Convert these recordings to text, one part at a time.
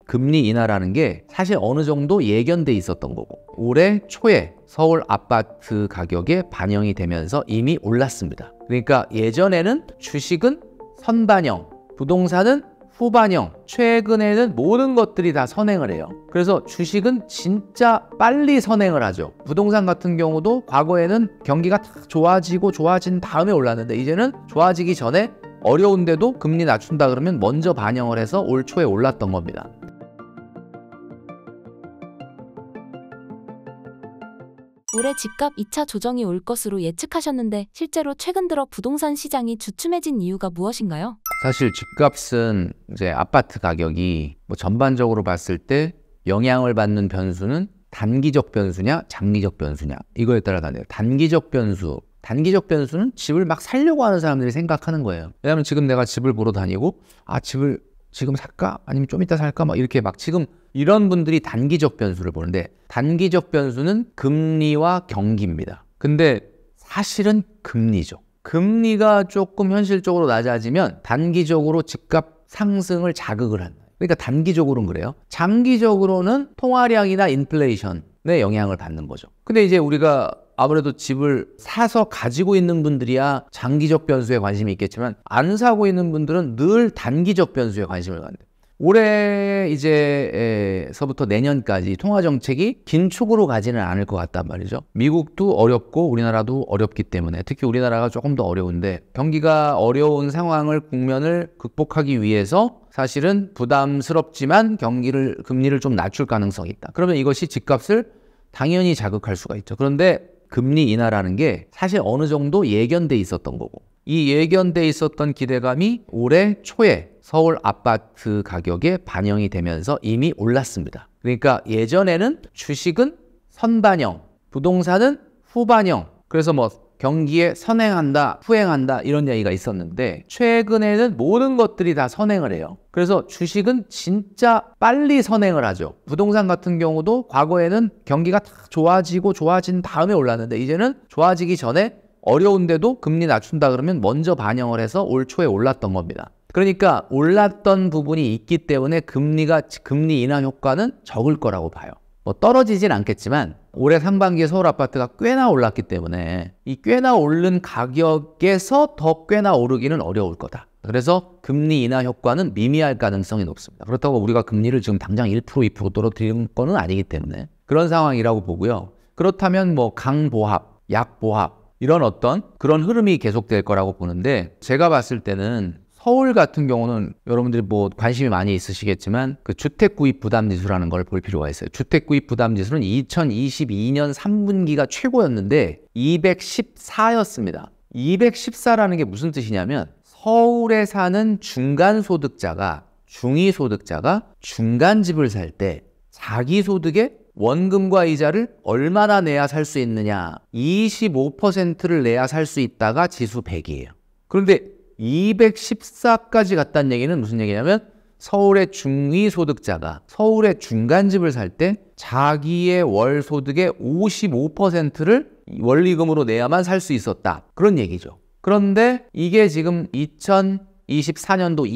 금리 인하라는 게 사실 어느 정도 예견돼 있었던 거고 올해 초에 서울 아파트 가격에 반영이 되면서 이미 올랐습니다. 그러니까 예전에는 주식은 선반영, 부동산은 후반영, 최근에는 모든 것들이 다 선행을 해요. 그래서 주식은 진짜 빨리 선행을 하죠. 부동산 같은 경우도 과거에는 경기가 다 좋아진 다음에 올랐는데 이제는 좋아지기 전에 어려운데도 금리 낮춘다 그러면 먼저 반영을 해서 올 초에 올랐던 겁니다. 올해 집값 2차 조정이 올 것으로 예측하셨는데 실제로 최근 들어 부동산 시장이 주춤해진 이유가 무엇인가요? 사실 집값은 이제 아파트 가격이 전반적으로 봤을 때 영향을 받는 변수는 단기적 변수냐 장기적 변수냐 이거에 따라 다르네요. 단기적 변수는 집을 막 살려고 하는 사람들이 생각하는 거예요. 왜냐하면 지금 내가 집을 보러 다니고 집을 지금 살까? 아니면 좀 이따 살까? 막 이렇게 막 지금 이런 분들이 단기적 변수를 보는데 단기적 변수는 금리와 경기입니다. 근데 사실은 금리죠. 금리가 조금 현실적으로 낮아지면 단기적으로 집값 상승을 자극을 한다. 그러니까 단기적으로는 그래요. 장기적으로는 통화량이나 인플레이션의 영향을 받는 거죠. 근데 이제 우리가 아무래도 집을 사서 가지고 있는 분들이야 장기적 변수에 관심이 있겠지만 안 사고 있는 분들은 늘 단기적 변수에 관심을 갖는데 올해 이제서부터 내년까지 통화정책이 긴축으로 가지는 않을 것 같단 말이죠. 미국도 어렵고 우리나라도 어렵기 때문에 특히 우리나라가 조금 더 어려운데 경기가 어려운 국면을 극복하기 위해서 사실은 부담스럽지만 금리를 좀 낮출 가능성이 있다. 그러면 이것이 집값을 당연히 자극할 수가 있죠. 그런데 금리 인하라는 게 사실 어느 정도 예견돼 있었던 거고 이 예견돼 있었던 기대감이 올해 초에 서울 아파트 가격에 반영이 되면서 이미 올랐습니다. 그러니까 예전에는 주식은 선반영, 부동산은 후반영, 그래서 경기에 선행한다, 후행한다 이런 얘기가 있었는데 최근에는 모든 것들이 다 선행을 해요. 그래서 주식은 진짜 빨리 선행을 하죠. 부동산 같은 경우도 과거에는 경기가 다 좋아진 다음에 올랐는데 이제는 좋아지기 전에 어려운데도 금리 낮춘다 그러면 먼저 반영을 해서 올 초에 올랐던 겁니다. 그러니까 올랐던 부분이 있기 때문에 금리 인하 효과는 적을 거라고 봐요. 떨어지진 않겠지만 올해 상반기에 서울 아파트가 꽤나 올랐기 때문에 이 꽤나 오른 가격에서 더 꽤나 오르기는 어려울 거다. 그래서 금리 인하 효과는 미미할 가능성이 높습니다. 그렇다고 우리가 금리를 지금 당장 1%, 2% 떨어뜨리는 거는 아니기 때문에 그런 상황이라고 보고요. 그렇다면 강보합, 약보합 이런 어떤 그런 흐름이 계속될 거라고 보는데 제가 봤을 때는 서울 같은 경우는 여러분들이 관심이 많이 있으시겠지만 그 주택구입부담지수라는 걸 볼 필요가 있어요. 주택구입부담지수는 2022년 3분기가 최고였는데 214였습니다. 214라는 게 무슨 뜻이냐면 서울에 사는 중간소득자가 중위소득자가 중간집을 살 때 자기 소득의 원금과 이자를 얼마나 내야 살 수 있느냐 25%를 내야 살 수 있다가 지수 100이에요. 그런데 214까지 갔다는 얘기는 무슨 얘기냐면 서울의 중위소득자가 서울의 중간집을 살 때 자기의 월 소득의 55%를 원리금으로 내야만 살 수 있었다. 그런 얘기죠. 그런데 이게 지금 2024년도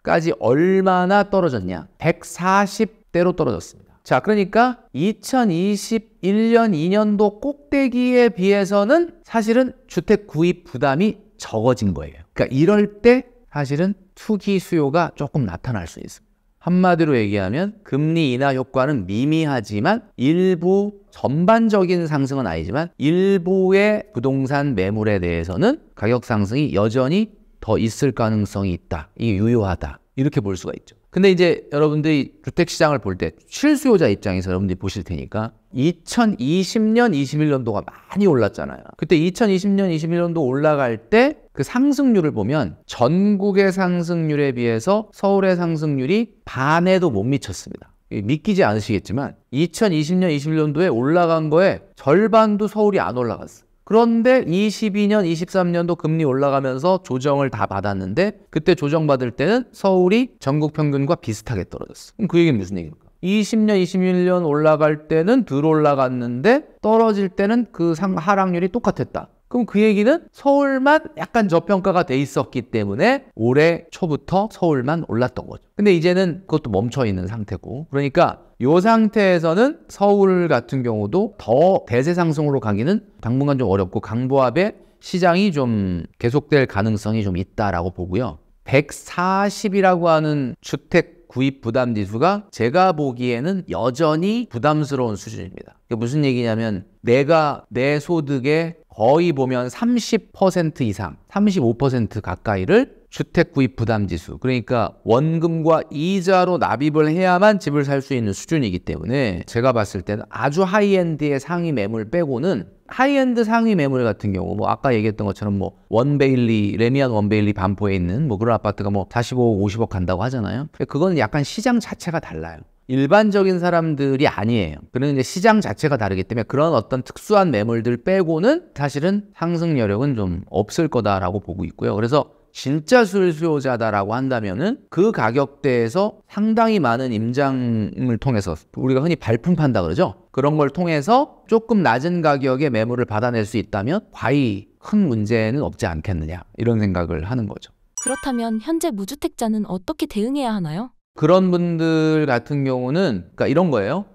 2분기까지 얼마나 떨어졌냐? 140대로 떨어졌습니다. 자, 그러니까 2021년 2년도 꼭대기에 비해서는 사실은 주택 구입 부담이 적어진 거예요. 그러니까 이럴 때 사실은 투기 수요가 조금 나타날 수 있습니다. 한마디로 얘기하면 금리 인하 효과는 미미하지만 일부 전반적인 상승은 아니지만 일부의 부동산 매물에 대해서는 가격 상승이 여전히 더 있을 가능성이 있다. 이게 유효하다. 이렇게 볼 수가 있죠. 근데 이제 여러분들이 주택시장을 볼 때 실수요자 입장에서 여러분들이 보실 테니까 2020년, 21년도가 많이 올랐잖아요. 그때 2020년, 21년도 올라갈 때 그 상승률을 보면 전국의 상승률에 비해서 서울의 상승률이 반에도 못 미쳤습니다. 믿기지 않으시겠지만 2020년, 21년도에 올라간 거에 절반도 서울이 안 올라갔어요. 그런데 22년, 23년도 금리 올라가면서 조정을 다 받았는데 그때 조정받을 때는 서울이 전국 평균과 비슷하게 떨어졌어. 그럼 그 얘기는 무슨 얘기입니까? 20년, 21년 올라갈 때는 덜 올라갔는데 떨어질 때는 그 하락률이 똑같았다. 그럼 그 얘기는 서울만 약간 저평가가 돼 있었기 때문에 올해 초부터 서울만 올랐던 거죠. 근데 이제는 그것도 멈춰 있는 상태고, 그러니까 이 상태에서는 서울 같은 경우도 더 대세 상승으로 가기는 당분간 좀 어렵고 강보합의 시장이 좀 계속될 가능성이 좀 있다라고 보고요. 140이라고 하는 주택 구입 부담 지수가 제가 보기에는 여전히 부담스러운 수준입니다. 이게 무슨 얘기냐면 내가 내 소득의 거의 보면 30% 이상, 35% 가까이를 주택 구입 부담 지수, 그러니까 원금과 이자로 납입을 해야만 집을 살 수 있는 수준이기 때문에 제가 봤을 때는 아주 하이엔드의 상위 매물 빼고는 하이엔드 상위 매물 같은 경우 뭐 아까 얘기했던 것처럼 뭐 원베일리, 레미안 원베일리 반포에 있는 뭐 그런 아파트가 뭐 45억, 50억 간다고 하잖아요. 그건 약간 시장 자체가 달라요. 일반적인 사람들이 아니에요. 그런 이제 시장 자체가 다르기 때문에 그런 어떤 특수한 매물들 빼고는 사실은 상승 여력은 좀 없을 거다라고 보고 있고요. 그래서 진짜 수요자다라고 한다면은 그 가격대에서 상당히 많은 임장을 통해서 우리가 흔히 발품 판다 그러죠. 그런 걸 통해서 조금 낮은 가격에 매물을 받아낼 수 있다면 과히 큰 문제는 없지 않겠느냐 이런 생각을 하는 거죠. 그렇다면 현재 무주택자는 어떻게 대응해야 하나요? 그런 분들 같은 경우는 그러니까 이런 거예요.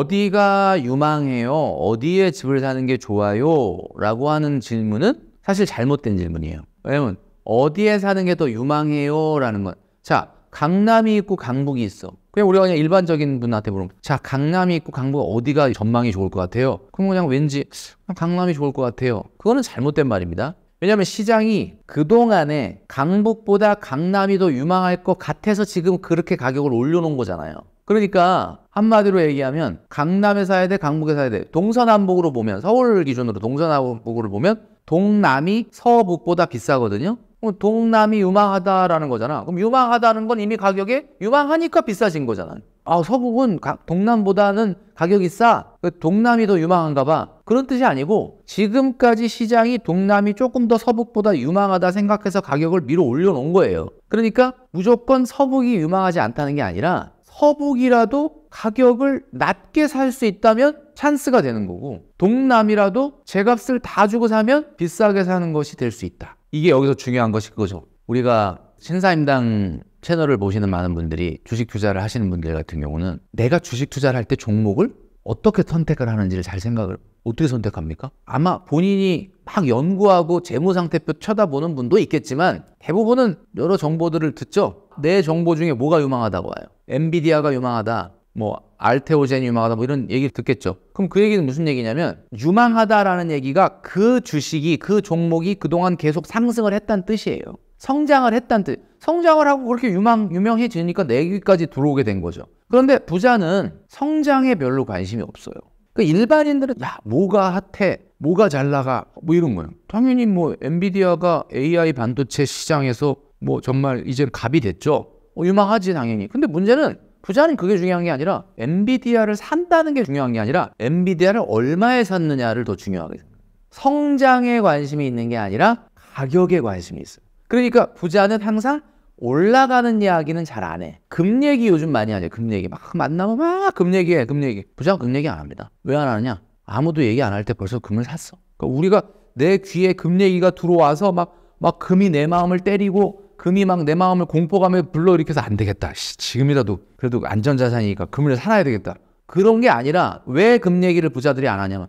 어디가 유망해요? 어디에 집을 사는 게 좋아요? 라고 하는 질문은 사실 잘못된 질문이에요. 왜냐면 어디에 사는 게 더 유망해요? 라는 건 자, 강남이 있고 강북이 있어. 그냥 우리가 그냥 일반적인 분한테 물으면 자, 강남이 있고 강북 어디가 전망이 좋을 것 같아요? 그럼 그냥 왠지 강남이 좋을 것 같아요. 그거는 잘못된 말입니다. 왜냐하면 시장이 그동안에 강북보다 강남이 더 유망할 것 같아서 지금 그렇게 가격을 올려놓은 거잖아요. 그러니까 한마디로 얘기하면 강남에 사야 돼, 강북에 사야 돼. 동서남북으로 보면 서울 기준으로 동서남북으로 보면 동남이 서북보다 비싸거든요. 그럼 동남이 유망하다라는 거잖아. 그럼 유망하다는 건 이미 가격이 유망하니까 비싸진 거잖아. 아, 서북은 동남보다는 가격이 싸. 동남이 더 유망한가 봐. 그런 뜻이 아니고 지금까지 시장이 동남이 조금 더 서북보다 유망하다 생각해서 가격을 밀어 올려놓은 거예요. 그러니까 무조건 서북이 유망하지 않다는 게 아니라 서북이라도 가격을 낮게 살 수 있다면 찬스가 되는 거고 동남이라도 제값을 다 주고 사면 비싸게 사는 것이 될 수 있다. 이게 여기서 중요한 것이 그거죠. 우리가 신사임당 채널을 보시는 많은 분들이 주식 투자를 하시는 분들 같은 경우는 내가 주식 투자를 할 때 종목을 어떻게 선택을 하는지를 잘 생각을 어떻게 선택합니까? 아마 본인이 막 연구하고 재무상태표 쳐다보는 분도 있겠지만 대부분은 여러 정보들을 듣죠. 내 정보 중에 뭐가 유망하다고 와요. 엔비디아가 유망하다, 뭐 알테오젠이 유망하다, 뭐 이런 얘기를 듣겠죠. 그럼 그 얘기는 무슨 얘기냐면 유망하다라는 얘기가 그 주식이 그 종목이 그동안 계속 상승을 했다는 뜻이에요. 성장을 했다는 뜻. 성장을 하고 그렇게 유명해지니까 내기까지 들어오게 된 거죠. 그런데 부자는 성장에 별로 관심이 없어요. 그 일반인들은 야 뭐가 핫해, 뭐가 잘 나가, 뭐 이런 거예요. 당연히 뭐 엔비디아가 AI 반도체 시장에서 뭐 정말 이제 갑이 됐죠. 유망하지 당연히. 근데 문제는 부자는 그게 중요한 게 아니라 엔비디아를 산다는 게 중요한 게 아니라 엔비디아를 얼마에 샀느냐를 더 중요하게 생각해요. 성장에 관심이 있는 게 아니라 가격에 관심이 있어요. 그러니까 부자는 항상 올라가는 이야기는 잘 안 해. 금 얘기 요즘 많이 하죠. 금 얘기 막 만나면 막 금 얘기해. 금 얘기. 부자가 금 얘기 안 합니다. 왜 안 하느냐? 아무도 얘기 안 할 때 벌써 금을 샀어. 그러니까 우리가 내 귀에 금 얘기가 들어와서 막 금이 내 마음을 때리고 금이 막 내 마음을 공포감에 불러일으켜서 안 되겠다. 지금이라도 그래도 안전자산이니까 금을 사놔야 되겠다. 그런 게 아니라 왜 금 얘기를 부자들이 안 하냐면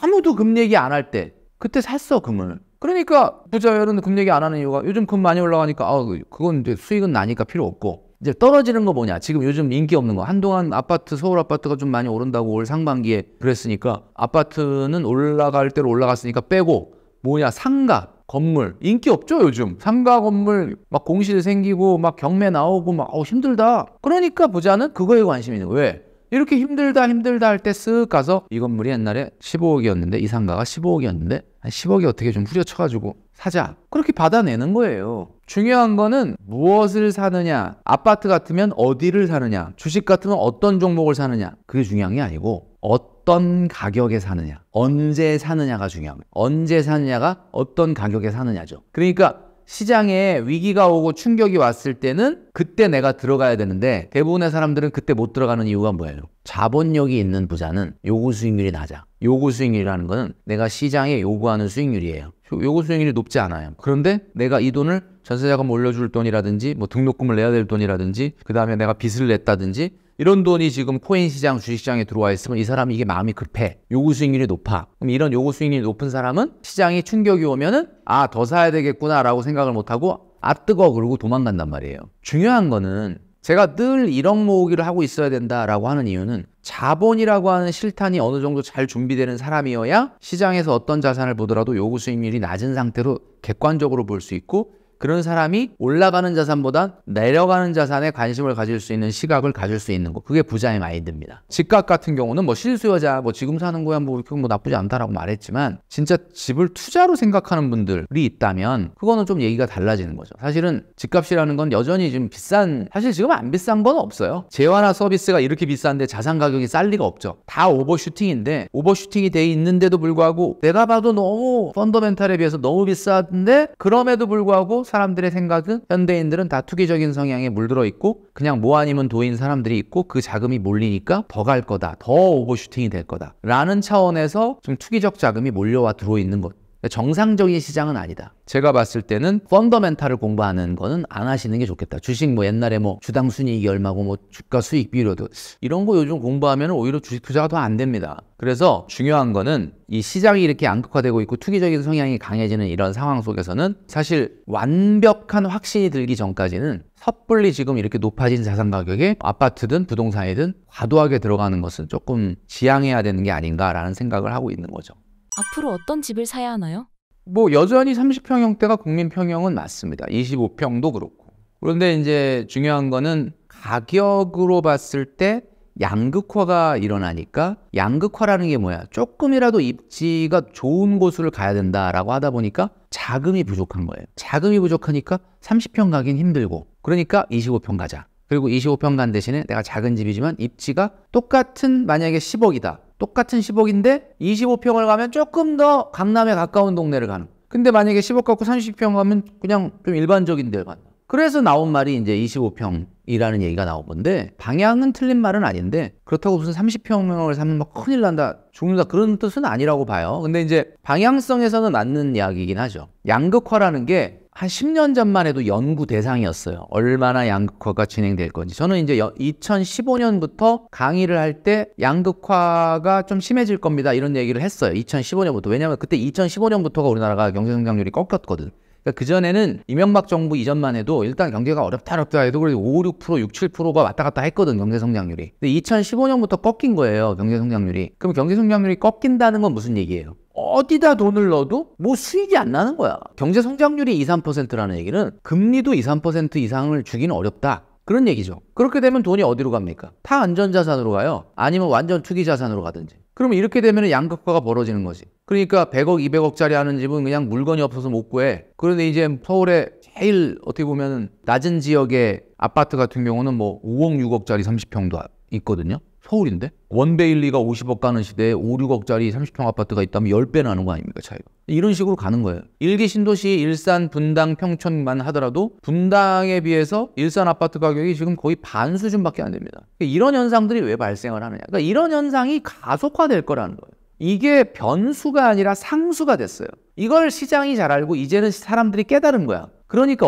아무도 금 얘기 안 할 때 그때 샀어 금을. 그러니까 부자들은 금 얘기 안 하는 이유가 요즘 금 많이 올라가니까 그건 이제 수익은 나니까 필요 없고 이제 떨어지는 거 뭐냐. 지금 요즘 인기 없는 거. 한동안 아파트 서울 아파트가 좀 많이 오른다고 올 상반기에 그랬으니까 아파트는 올라갈 대로 올라갔으니까 빼고 뭐냐 상가 건물 인기 없죠 요즘. 상가 건물 막 공실 생기고 막 경매 나오고 막 힘들다. 그러니까 부자는 그거에 관심이 있는 거예요. 왜? 이렇게 힘들다 할 때 쓱 가서 이 건물이 옛날에 15억이었는데 이 상가가 15억이었는데 한 10억이 어떻게 좀 후려쳐가지고 사자. 그렇게 받아내는 거예요. 중요한 거는 무엇을 사느냐. 아파트 같으면 어디를 사느냐. 주식 같으면 어떤 종목을 사느냐. 그게 중요한 게 아니고 어떤 가격에 사느냐. 언제 사느냐가 중요한 거예요. 언제 사느냐가 어떤 가격에 사느냐죠. 그러니까 시장에 위기가 오고 충격이 왔을 때는 그때 내가 들어가야 되는데 대부분의 사람들은 그때 못 들어가는 이유가 뭐예요? 자본력이 있는 부자는 요구 수익률이 낮아. 요구 수익률이라는 거는 내가 시장에 요구하는 수익률이에요. 요구 수익률이 높지 않아요. 그런데 내가 이 돈을 전세자금 올려줄 돈이라든지 뭐 등록금을 내야 될 돈이라든지 그 다음에 내가 빚을 냈다든지 이런 돈이 지금 코인 시장, 주식시장에 들어와 있으면 이 사람이 이게 마음이 급해. 요구 수익률이 높아. 그럼 이런 요구 수익률이 높은 사람은 시장에 충격이 오면은 아, 더 사야 되겠구나라고 생각을 못하고 아, 뜨거 그러고 도망간단 말이에요. 중요한 거는 제가 늘 1억 모으기를 하고 있어야 된다라고 하는 이유는 자본이라고 하는 실탄이 어느 정도 잘 준비되는 사람이어야 시장에서 어떤 자산을 보더라도 요구 수익률이 낮은 상태로 객관적으로 볼 수 있고 그런 사람이 올라가는 자산보다 내려가는 자산에 관심을 가질 수 있는 시각을 가질 수 있는 거. 그게 부자의 마인드입니다. 집값 같은 경우는 뭐 실수요자, 뭐 지금 사는 거야 뭐 이렇게 뭐 나쁘지 않다라고 말했지만 진짜 집을 투자로 생각하는 분들이 있다면 그거는 좀 얘기가 달라지는 거죠. 사실은 집값이라는 건 여전히 좀 비싼, 사실 지금 안 비싼 건 없어요. 재화나 서비스가 이렇게 비싼데 자산 가격이 쌀 리가 없죠. 다 오버슈팅인데 오버슈팅이 돼 있는데도 불구하고 내가 봐도 너무 펀더멘탈에 비해서 너무 비싼데 그럼에도 불구하고 사람들의 생각은 현대인들은 다 투기적인 성향에 물들어 있고 그냥 뭐 아니면 도인 사람들이 있고 그 자금이 몰리니까 더 갈 거다, 더 오버슈팅이 될 거다 라는 차원에서 좀 투기적 자금이 몰려와 들어와 있는 것. 정상적인 시장은 아니다. 제가 봤을 때는 펀더멘탈을 공부하는 거는 안 하시는 게 좋겠다. 주식 뭐 옛날에 뭐 주당 순이익이 얼마고 뭐 주가 수익 비율도 이런 거 요즘 공부하면 오히려 주식 투자가 더 안 됩니다. 그래서 중요한 거는 이 시장이 이렇게 양극화되고 있고 투기적인 성향이 강해지는 이런 상황 속에서는 사실 완벽한 확신이 들기 전까지는 섣불리 지금 이렇게 높아진 자산 가격에 아파트든 부동산이든 과도하게 들어가는 것은 조금 지양해야 되는 게 아닌가라는 생각을 하고 있는 거죠. 앞으로 어떤 집을 사야 하나요? 뭐 여전히 30평형대가 국민평형은 맞습니다. 25평도 그렇고. 그런데 이제 중요한 거는 가격으로 봤을 때 양극화가 일어나니까 양극화라는 게 뭐야? 조금이라도 입지가 좋은 곳을 가야 된다라고 하다 보니까 자금이 부족한 거예요. 자금이 부족하니까 30평 가긴 힘들고 그러니까 25평 가자. 그리고 25평 간 대신에 내가 작은 집이지만 입지가 똑같은 만약에 10억이다. 똑같은 10억인데 25평을 가면 조금 더 강남에 가까운 동네를 가는. 근데 만약에 10억 갖고 30평 가면 그냥 좀 일반적인 데를 간다. 그래서 나온 말이 이제 25평이라는 얘기가 나온 건데 방향은 틀린 말은 아닌데 그렇다고 무슨 30평을 사면 막 큰일 난다, 죽는다 그런 뜻은 아니라고 봐요. 근데 이제 방향성에서는 맞는 이야기이긴 하죠. 양극화라는 게 한 10년 전만 해도 연구 대상이었어요. 얼마나 양극화가 진행될 건지. 저는 이제 2015년부터 강의를 할 때 양극화가 좀 심해질 겁니다 이런 얘기를 했어요. 2015년부터. 왜냐하면 그때 2015년부터가 우리나라가 경제성장률이 꺾였거든. 그러니까 그전에는 이명박 정부 이전만 해도 일단 경제가 어렵다 해도 그래도 5, 6%, 6, 7%가 왔다 갔다 했거든, 경제성장률이. 근데 2015년부터 꺾인 거예요, 경제성장률이. 그럼 경제성장률이 꺾인다는 건 무슨 얘기예요? 어디다 돈을 넣어도 뭐 수익이 안 나는 거야. 경제성장률이 2, 3%라는 얘기는 금리도 2, 3% 이상을 주기는 어렵다. 그런 얘기죠. 그렇게 되면 돈이 어디로 갑니까? 다 안전자산으로 가요. 아니면 완전 투기자산으로 가든지. 그러면 이렇게 되면 양극화가 벌어지는 거지. 그러니까 100억, 200억짜리 하는 집은 그냥 물건이 없어서 못 구해. 그런데 이제 서울에 제일 어떻게 보면 낮은 지역의 아파트 같은 경우는 뭐 5억, 6억짜리 30평도 있거든요. 서울인데? 원베일리가 50억 가는 시대에 5, 6억짜리 30평 아파트가 있다면 10배 나는 거 아닙니까, 차이가? 이런 식으로 가는 거예요. 일기 신도시 일산, 분당, 평촌만 하더라도 분당에 비해서 일산 아파트 가격이 지금 거의 반 수준밖에 안 됩니다. 이런 현상들이 왜 발생을 하느냐? 그러니까 이런 현상이 가속화될 거라는 거예요. 이게 변수가 아니라 상수가 됐어요. 이걸 시장이 잘 알고 이제는 사람들이 깨달은 거야. 그러니까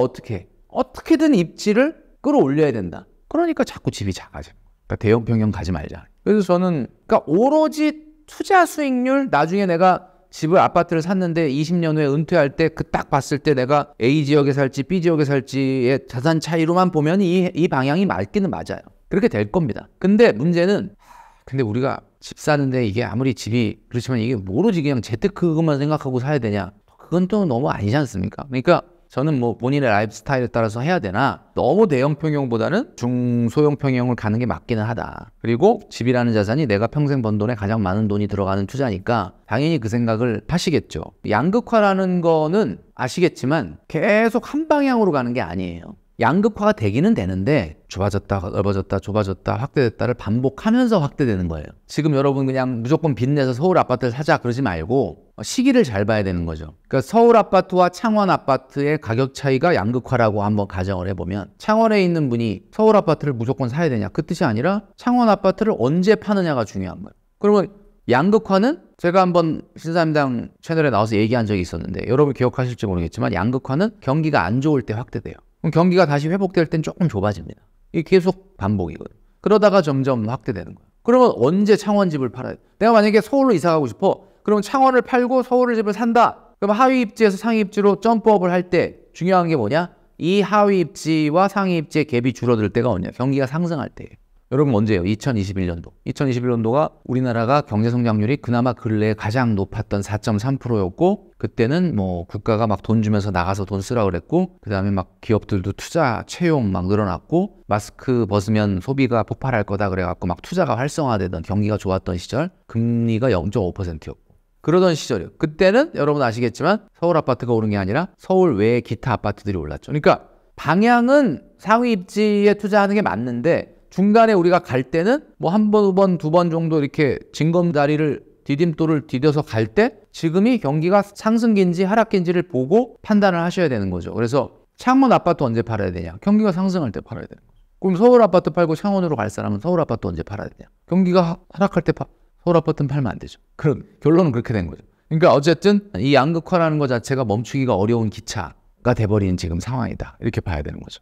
어떻게든 입지를 끌어올려야 된다. 그러니까 자꾸 집이 작아져. 그러니까 대형 평형 가지 말자. 그래서 저는 그러니까 오로지 투자 수익률, 나중에 내가 집을 아파트를 샀는데 20년 후에 은퇴할 때 그 딱 봤을 때 내가 A 지역에 살지 B 지역에 살지의 자산 차이로만 보면 이 방향이 맞기는 맞아요. 그렇게 될 겁니다. 근데 문제는 근데 우리가 집 사는데 이게 아무리 집이 그렇지만 이게 모르지 그냥 재테크만 생각하고 사야 되냐? 그건 또 너무 아니지 않습니까? 그러니까 저는 뭐 본인의 라이프 스타일에 따라서 해야 되나 너무 대형 평형보다는 중소형 평형을 가는 게 맞기는 하다. 그리고 집이라는 자산이 내가 평생 번 돈에 가장 많은 돈이 들어가는 투자니까 당연히 그 생각을 하시겠죠. 양극화라는 거는 아시겠지만 계속 한 방향으로 가는 게 아니에요. 양극화가 되기는 되는데 좁아졌다 넓어졌다 좁아졌다 확대됐다를 반복하면서 확대되는 거예요. 지금 여러분 그냥 무조건 빚내서 서울 아파트를 사자 그러지 말고 시기를 잘 봐야 되는 거죠. 그러니까 서울 아파트와 창원 아파트의 가격 차이가 양극화라고 한번 가정을 해보면 채원에 있는 분이 서울 아파트를 무조건 사야 되냐 그 뜻이 아니라 창원 아파트를 언제 파느냐가 중요한 거예요. 그러면 양극화는 제가 한번 신사임당 채널에 나와서 얘기한 적이 있었는데 여러분 기억하실지 모르겠지만 양극화는 경기가 안 좋을 때 확대돼요. 그럼 경기가 다시 회복될 땐 조금 좁아집니다. 이게 계속 반복이거든요. 그러다가 점점 확대되는 거예요. 그러면 언제 창원 집을 팔아야 돼? 내가 만약에 서울로 이사 가고 싶어. 그럼 창원을 팔고 서울 집을 산다. 그럼 하위 입지에서 상위 입지로 점프업을 할 때 중요한 게 뭐냐? 이 하위 입지와 상위 입지의 갭이 줄어들 때가 언제냐? 경기가 상승할 때예요. 여러분 언제예요? 2021년도. 2021년도가 우리나라가 경제 성장률이 그나마 근래에 가장 높았던 4.3%였고 그때는 뭐 국가가 막 돈 주면서 나가서 돈 쓰라 그랬고 그다음에 막 기업들도 투자 채용 막 늘어났고 마스크 벗으면 소비가 폭발할 거다 그래갖고 막 투자가 활성화되던 경기가 좋았던 시절 금리가 0.5%였고 그러던 시절이에요. 그때는 여러분 아시겠지만 서울 아파트가 오른 게 아니라 서울 외의 기타 아파트들이 올랐죠. 그러니까 방향은 상위 입지에 투자하는 게 맞는데 중간에 우리가 갈 때는 뭐 한 번, 두 번, 두 번 정도 이렇게 징검다리를 디딤돌을 디뎌서 갈 때 지금이 경기가 상승기인지 하락기인지를 보고 판단을 하셔야 되는 거죠. 그래서 창원 아파트 언제 팔아야 되냐? 경기가 상승할 때 팔아야 되는 거죠. 그럼 서울 아파트 팔고 창원으로 갈 사람은 서울 아파트 언제 팔아야 되냐? 경기가 하락할 때 서울 아파트는 팔면 안 되죠. 그럼 결론은 그렇게 된 거죠. 그러니까 어쨌든 이 양극화라는 것 자체가 멈추기가 어려운 기차가 돼버린 지금 상황이다. 이렇게 봐야 되는 거죠.